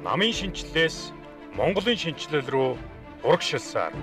Намын шинжлэлээс Монголын шинжлэл рүү урагшилсаар.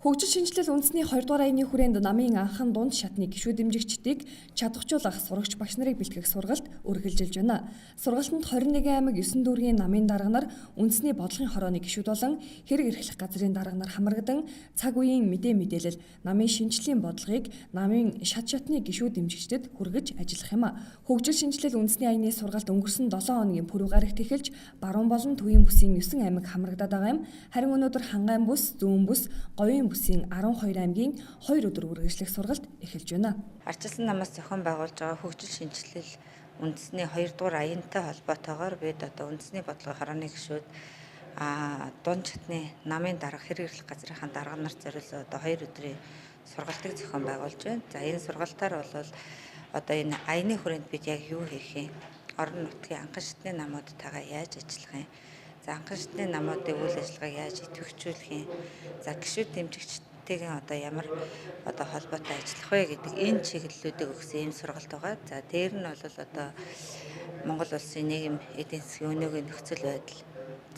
Хөгжил шинжилэл үндэсний 2 дугаар аяны хүрээнд намын анхан дунд шатны гишүүд дэмжигчдийг чадахжуулах сурагч багш нарыг бэлтгэх сургалт үргэлжилж байна. Сургалтанд 21 аймаг 9 дүүргийн намын дарга нар үндэсний бодлогын хорооны гишүүд болон хэрэг эрхлэх газрын дарга нар хамрагдан цаг үеийн мэдээлэл, намын шинжиллийн бодлогыг намын шатны гишүүд дэмжигчдэд хүргэж ажиллах юм а. Хөгжил шинжилэл үндэсний аяны сургалт өнгөрсөн 7 хоногийн пүрэв гарагт эхэлж баруун болон төвийн бүсийн 9 аймаг хамрагдаад байгаа юм. Харин өнөөдөр хангайн бүс, зүүн бүс, говийн бүсийн 12 аймгийн 2 өдөр үргэлжлэх сургалт эхэлж байна. Ардчилсан намаас зохион байгуулж байгаа хөгжил шинжилэл үндэсний 2 дугаар аянтай холбоотойгоор бид одоо үндэсний бодлогын хорооны гишүүд дунд шатны намын дарга хэрэг эрхлэх газрынхаа дарга нарт зориулсан одоо 2 өдрийн сургалтыг зохион байгуулж байна. За энэ сургалтаар бол одоо энэ аяны хүрээнд бид яг юу хийх юм? Орон нутгийн анхан шатны намуудтайгаа яаж ажиллах юм? За анхан шатны намуудын үйл ажиллагааг яаж идэвхжүүлэх юм? За гишүүд дэмжигчдийн одоо ямар одоо холбоотой ажиллах вэ гэдэг энэ чиглэлүүдийг өгсөн ийм сургалт байгаа. За дээр нь бол одоо Монгол улсын нийгэм эдийн засгийн өнөөгийн нөхцөл байдал.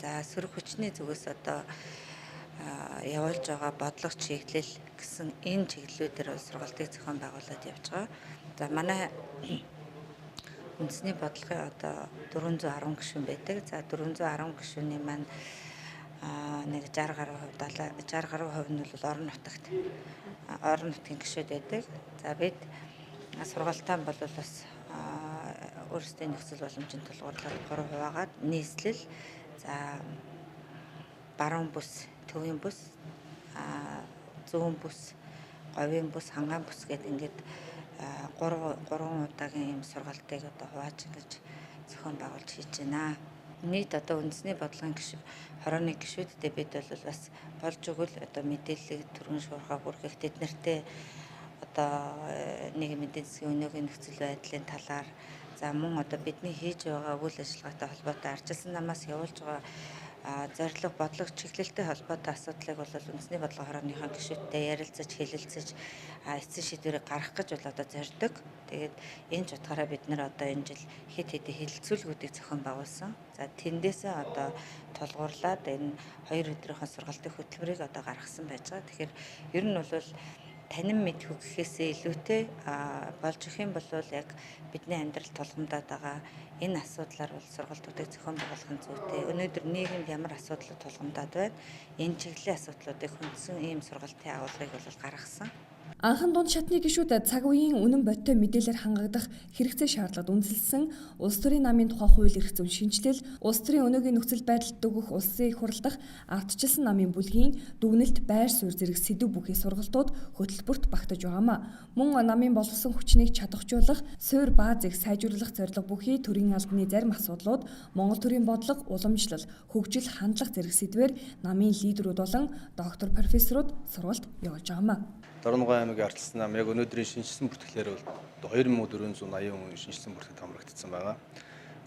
За сөрөг хүчний зүгээс одоо явуулж байгаа бодлого чиглэл гэсэн энэ чиглэлүүдээр сургалтыг зохион байгуулад явж байгаа. За манай үндэсний бодлогын одоо 410 гишүүн байдаг. За 410 гишүүний маань нэг 60 гаруй хувь нь бол орон нутгийн гишүүд байдаг. За бид сургалтаан бол бас өөрсдийн нөхцөл боломжийн тулгуурлаад 3 хуваагаад нийслэл, за баруун бүс, төвийн бүс, зүүн бүс, говийн бүс, хангайн бүс гэдэг ингээд 3 удаагийн ийм сургалтыг одоо хувааж ингэж зохион байгуулж хийж байна. Нийт одоо үндэсний бодлогын хорооны гишүүдтэй бид бол бас болж өгвөл одоо мэдээллийг түргэн шуурхаа хүргэх, тэд нартэй одоо нийгэм эдийн засгийн өнөөгийн нөхцөл байдлын талаар, за мөн одоо бидний хийж байгаа үйл ажиллагаатай холбоотой ардчилсан намаас явуулж байгаа зорилго, бодлого чиглэлтэй холбоотой асуудлыг бол үндэсний бодлогын хорооныхаа гишүүдтэй ярилцаж, хэлэлцэж эцсийн шийдвэрийг гаргах гэж бол одоо зорддог. Тэгээд энэ ч утгаараа бид нар одоо энэ жил хэд хэдэн хэлэлцүүлгүүдийг зохион байгуулсан. За тэндээсээ одоо тулгуурлаад энэ 2 өдрийнхөө сургалтын хөтөлбөрийг одоо гаргасан байж байгаа. Тэгэхээр ер нь бол танин мэдхүү гэхээсээ илүүтэй болж өгөх юм бол яг бидний амьдрал тулгамдаад байгаа энэ асуудлаар бол сургалтуудыг зохион байгуулах нь зүйтэй. Өнөөдөр нийгэмд ямар асуудал тулгамдаад байна? Энэ чиглэлийн асуудлуудыг хүндсэн ийм сургалтын агуулгыг бол гаргасан. Анхан дунд шатны гишүүд цаг үеийн үнэн бодиттой мэдээлэлээр хангагдах хэрэгцээ шаардлагад үндэслэн улс төрийн намын тухай хууль эрх зүйн шинжилэл, улс төрийн өнөөгийн нөхцөл байдалд өгөх улсын их хурлдах ардчилсан намын бүлгийн дүгнэлт, байр суурь зэрэг сэдв бүхий сургалтууд хөтөлбөрт багтаж байгаамаа. Мөн намын боловсон хүчнийг чадахжуулах, суурь баазыг сайжруулах зорилго бүхий төрийн албаны зарим асуудлууд, Монгол төрийн бодлого, уламжлал, хөгжил, хандлага зэрэг сэдвээр намын лидерүүд болон доктор, профессорууд сургалт явуулж байгаамаа. Дорногой аймгийн ардчилсан нам яг өнөөдрийн шинжилсэн бүртгэлээр бол 2480 хүн шинжилсэн бүртгэл хамрагдсан байгаа.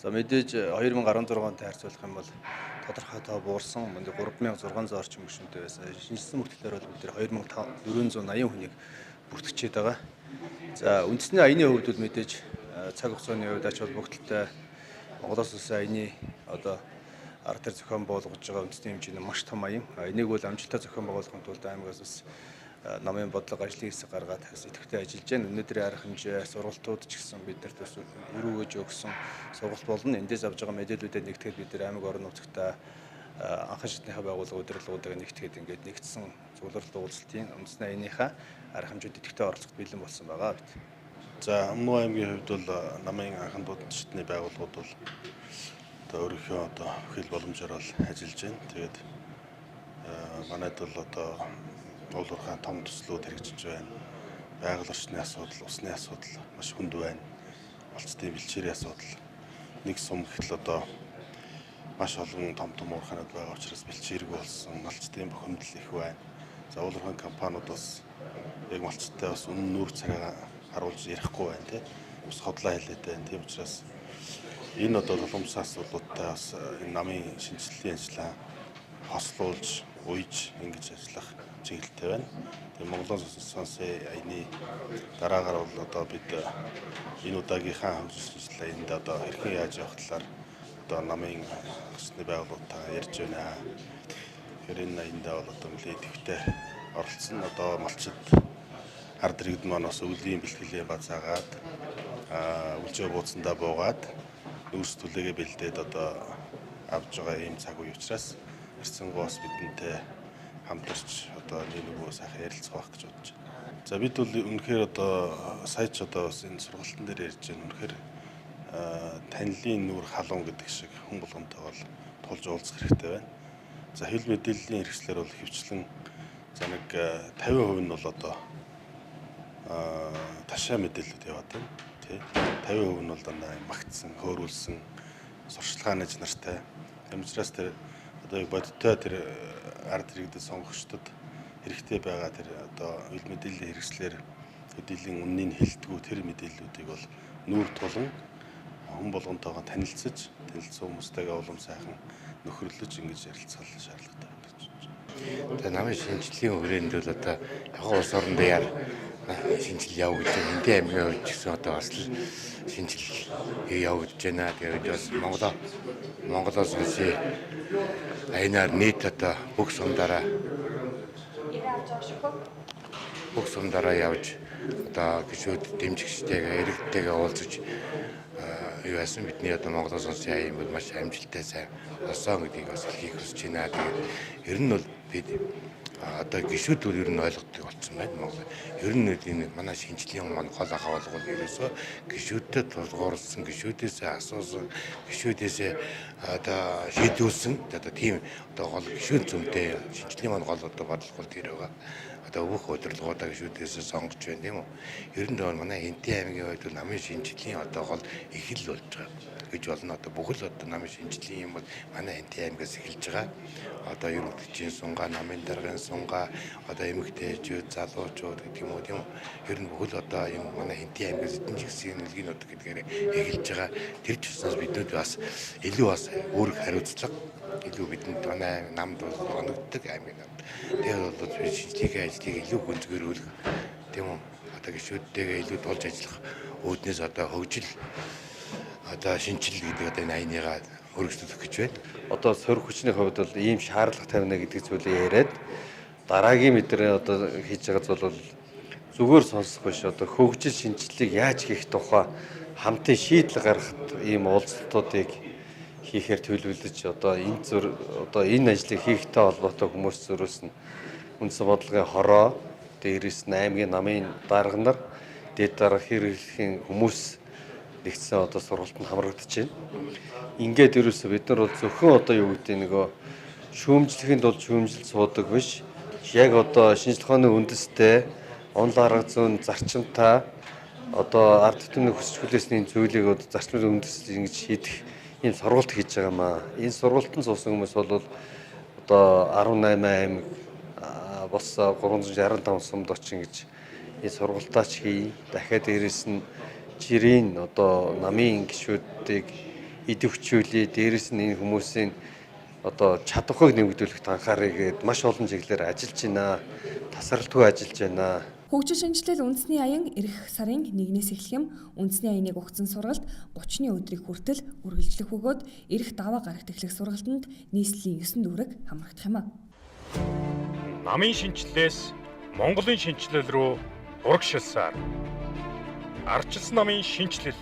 За мэдээж 2016-тай харьцуулах юм бол тодорхой тоо буурсан. 3600 орчим гишүүнтэй байсан. Шинжилсэн бүртгэлээр бол бид 2480 хүнийг бүртгэжээд байгаа. За үндэсний аяны хувьд бол мэдээж цаг хугацааны хувьд ач холбогдолтой Монголоос улсын аяны одоо арга зүйн зохион байгуулж байгаа үндэсний хэмжээ нь маш том аян. Энийг бол амжилттай зохион байгуулахын тулд аймагаас бас намын бодлого ажлын хэсэг гаргаад идэвхтэй ажиллаж байна. Өнөөдрийн арга хэмжээ сургалтууд ч гэсэн биднэрт бас өргөж өгсөн сургалт болно. Эндээс авж байгаа мэдээллүүдэд нэгтгэхэд бид нар аймаг орон нутгата анхан шатныхаа байгууллага удирдлагуудыг нэгтгэхэд ингээд нэгдсэн зөвлөлт уулзалтын үндэсний аяныхаа арга хэмжээд идэвхтэй оролцоход бэлэн болсон байгаа бид. За Өмнө аймгийн хувьд бол намын анхан дунд шатны байгууллагууд бол одоо өөрийнхөө одоо хэл боломжоор бол ажиллаж байна. Тэгээд манайд бол одоо уулуурхайн том төслүүд хэрэгжиж байна. Байгаль орчны асуудал, усны асуудал маш хүнд байна. Олцтой бэлчээрийн асуудал. Нэг сум гэхэл одоо маш олон том уурхайнууд байгаа учраас бэлчээрэг болсон, олцтой бохимдол их байна. За уулуурхайн компаниуд бас яг малцтай бас үнэн нүүр царайгаа харуулж ярихгүй байна тийм. Ус хотлоо хэлээд байна. Тийм учраас энэ одоо толгомсоо асуудлуудтай бас энэ намын шинжилгээний ажиллагаа хослуулж, уйж ингэж ажиллах чиглэлтэй байна. Тэгээ Монголын сонсын аяны дараагаар бол одоо бид энэ удаагийнхаа хөгжил шинжилгээ энд одоо эрхэн яаж явах талаар одоо намын хүчний байгууллагуудаа ярьж байна. Тэгэхээр энэ аяндаа бол одоо нэлээд идэвхтэй оролцсон. Одоо малчид ард иргэд маань бас өвлийн бэлтгэлээ базаагаад үлжээ бууцандаа буугаад нүүрс түлээгээ бэлдээд одоо авж байгаа ийм цаг үе учраас ирсэнгөө бас бидэнтэй хамтарч одоо нэг нөгөө сайхан ярилцах байх гэж бодож байна. За бид бол үнэхээр одоо сая ч одоо бас энэ сургалтын дээр ярьж байна. Үнэхээр танилын нүүр халуун гэдэг шиг хүн болгонтой бол тулж уулзах хэрэгтэй байна. За хэвлэл мэдээллийн хэрэгслэр бол хөвчлэн за нэг 50% нь бол одоо ташаа мэдээлэлүүд яваад байна. Тий. 50% нь бол дандаа магтсан, хөөрүүлсэн сурчлагааныж нартай.Эмчраас тэр одоо бодиттой тэр ард иргэдэд сонгогчдод хэрэгтэй байгаа тэр одоо үйл мэдээллийн хэрэгслэр мэдээллийн үннийг хэлтгүү тэр мэдээллүүдийг бол нүүр тулан хүн болгонтойгоо танилцсан хүмүүстэйгээ улам сайхан нөхөрлөж ингэж ярилцах шаардлагатай байна гэж бодож байна. Тэгээ намын шинжилгээний хүрээнд бол одоо яг улс орон дээр шинжил явагдаж байна. Эндийн аймгийн хувьд гэсэн одоо бас л шинжил явагдаж байна. Тэгээд бас Монголоос үсээ аянаар нийт одоо бүх сумдаараа явж одоо гишүүд дэмжигчтэйгээ иргэдтэйгээ уулзаж юу яасан бидний одоо Монголоос улсын аян бол маш амжилттай сайн болсон гэдгийг бас хэлхийг хүсэж байна. Тэгээд ер нь бол бид одоо гишүүд бол ер нь ойлгодог болсон байна. Монгол ер нь энэ манай шинжилгээний гол ахуй бол ерөөсөө гишүүдэд тулгуурласан, гишүүдээс асуусан, гишүүдээс одоо шийдүүлсэн одоо тийм одоо гол гишүүд зүйтэй шинжилгээний гол одоо бодлого тэр байгаа. Одоо бүх удирдлагуудаа гишүүдээс сонгож байна тийм үү. Ер нь бол манай Энтийн аймгийн хувьд бол намын шинжилгээний одоо гол эхэл болж байгаа гэж болно. Одоо бүхэл одоо намын шинжилгээ юм бол манай Энтийн аймгаас эхэлж байгаа. Одоо ерөнхийдөө сунгаа, намын даргын сунгаа, одоо эмэгтэйчүүд, залуучууд гэдэг юм уу тийм үү. Ер нь бүхэл одоо юм манай Энтийн аймгаас эдийн засгийн нөлгийн одоо гэдгээр эхэлж байгаа. Тэр чигсээс биднүүд бас илүү бас үүрэг хариуцлага илүү бидэнд манай намд оногддог аймгийн намд. Тэгээд бол шинжилгээний ажлыг илүү гүнзгийрүүлэх тийм үү. Одоо гишүүдтэйгээ илүү тулж ажиллах үүднээс одоо хөгжил одоо шинжил гэдэг одоо энэ аяныгаа хөргөжлөх гэж байна. Одоо сорих хүчний хувьд бол ийм шаардлага тавина гэдэг зүйлээ яриад дараагийн мэдрээ одоо хийж байгаа зүйл бол зүгээр сонсох биш одоо хөгжил шинжилгээг яаж хийх тухай хамтын шийдэл гаргахад ийм уулзалтуудыг хийхээр төлөвлөж одоо энэ ажлыг хийхтэй холбоотой хүмүүс зөрүүлс нь үндсэн бодлогын хороо дээрээс нь аймгийн намын дарга нар дээд дарга хэрэглэхийн хүмүүс нэгдсэн одоо сургалтанд хамрагдаж байна. Ингээд ерөөсөө бид нар бол зөвхөн одоо юу гэдэг нөгөө шүүмжлэхийн тулд шүүмжилт суудаг биш. Яг одоо шинжилгээ ухааны үндэстэй онол арга зүйн зарчимтай одоо ард түмний хүсч хүлээсний зүйлийг одоо зарчмын үндэс ингэж шийдэх ийм сургалт хийж байгаа маа. Энэ сургалтанд суусан хүмүүс бол одоо 18 аймаг бос 365 сумд очин гэж энэ сургалтаач хий. Дахиад дээрэс нь жирийн одоо намын гишүүдийг идэвхжүүлээ. Дээрэс нь энэ хүмүүсийн одоо чадварыг нэмэгдүүлэхт анхаарыг маш олон чиглэлээр ажиллаж байна. Тасралтгүй ажиллаж байна. Хөгжил шинжилэл үндэсний аян эх сарын 1-ээс эхлэх үндэсний аяныг угтсан сургалт 30-ны өдрийг хүртэл үргэлжлэх бөгөөд эх даваа гарагт эхлэх сургалтанд нийслэлийн 9 дүүрэг хамрагдах юм а. Намын шинжилэлээс Монголын шинжилэл рүү урагшилсаар ардчилсан намын шинжилэл,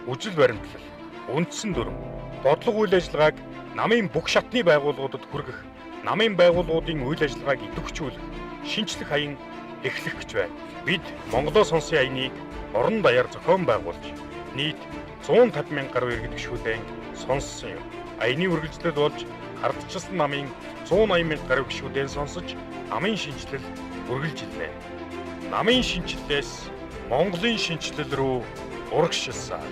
үжил баримтлал, үндсэн дүрм, бодлого үйл ажиллагааг намын бүх шатны байгууллагуудад хүргэх, намын байгууллагуудын үйл ажиллагааг идэвхжүүлэх, шинжлэх аян эхлэх гэж байна. Бид Монголоос сонсын аяныг орон даяар зохион байгуулж, нийт 150 мянган гаруй иргэд гишүүдэн сонссон юм. Аяны үргэлжлэл болж ардчилсан намын 180 мянган гаруй гишүүдэн сонсож, намын шинжилэл үргэлжилнэ. Намын шинжилэлээс Монголын шинжилэл рүү урагшилсан.